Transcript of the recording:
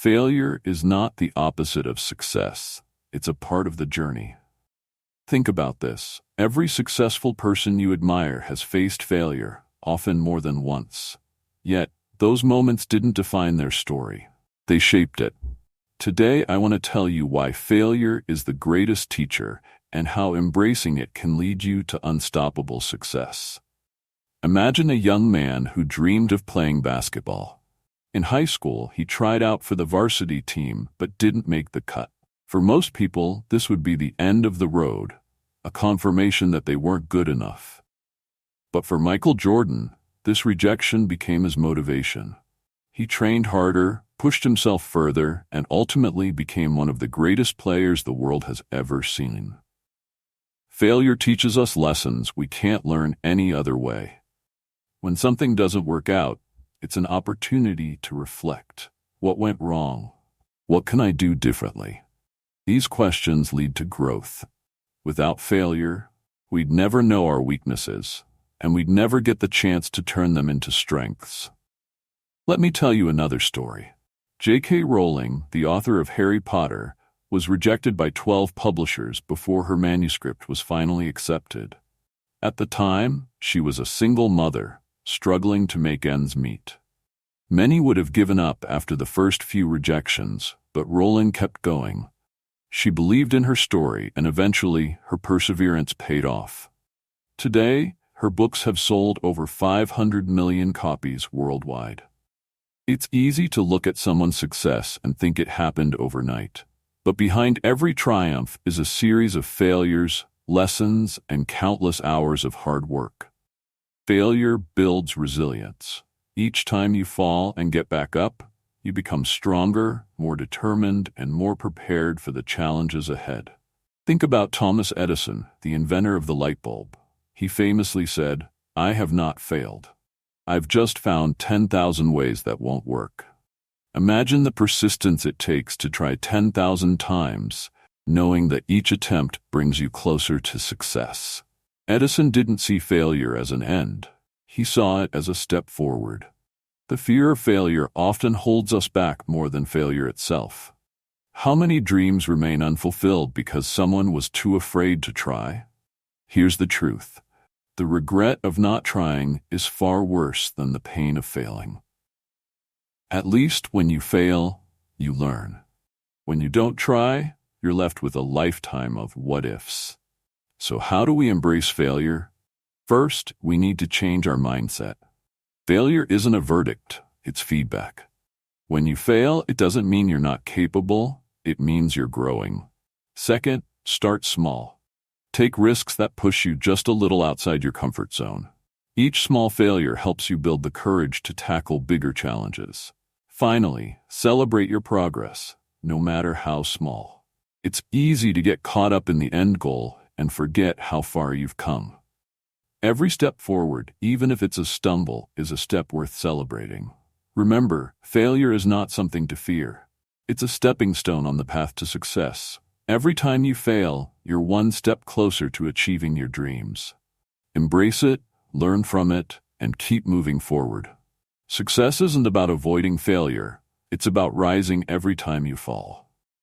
Failure is not the opposite of success. It's a part of the journey. Think about this. Every successful person you admire has faced failure, often more than once. Yet, those moments didn't define their story. They shaped it. Today, I want to tell you why failure is the greatest teacher and how embracing it can lead you to unstoppable success. Imagine a young man who dreamed of playing basketball. In high school, he tried out for the varsity team but didn't make the cut. For most people, this would be the end of the road, a confirmation that they weren't good enough. But for Michael Jordan, this rejection became his motivation. He trained harder, pushed himself further, and ultimately became one of the greatest players the world has ever seen. Failure teaches us lessons we can't learn any other way. When something doesn't work out, it's an opportunity to reflect. What went wrong? What can I do differently? These questions lead to growth. Without failure, we'd never know our weaknesses, and we'd never get the chance to turn them into strengths. Let me tell you another story. J.K. Rowling, the author of Harry Potter, was rejected by 12 publishers before her manuscript was finally accepted. At the time, she was a single mother, struggling to make ends meet. Many would have given up after the first few rejections, but Rowling kept going. She believed in her story, and eventually, her perseverance paid off. Today, her books have sold over 500 million copies worldwide. It's easy to look at someone's success and think it happened overnight. But behind every triumph is a series of failures, lessons, and countless hours of hard work. Failure builds resilience. Each time you fall and get back up, you become stronger, more determined, and more prepared for the challenges ahead. Think about Thomas Edison, the inventor of the light bulb. He famously said, "I have not failed. I've just found 10,000 ways that won't work." Imagine the persistence it takes to try 10,000 times, knowing that each attempt brings you closer to success. Edison didn't see failure as an end. He saw it as a step forward. The fear of failure often holds us back more than failure itself. How many dreams remain unfulfilled because someone was too afraid to try? Here's the truth. The regret of not trying is far worse than the pain of failing. At least when you fail, you learn. When you don't try, you're left with a lifetime of what-ifs. So how do we embrace failure? First, we need to change our mindset. Failure isn't a verdict, it's feedback. When you fail, it doesn't mean you're not capable, it means you're growing. Second, start small. Take risks that push you just a little outside your comfort zone. Each small failure helps you build the courage to tackle bigger challenges. Finally, celebrate your progress, no matter how small. It's easy to get caught up in the end goal and forget how far you've come. Every step forward, even if it's a stumble, is a step worth celebrating. Remember, failure is not something to fear. It's a stepping stone on the path to success. Every time you fail, you're one step closer to achieving your dreams. Embrace it, learn from it, and keep moving forward. Success isn't about avoiding failure, it's about rising every time you fall.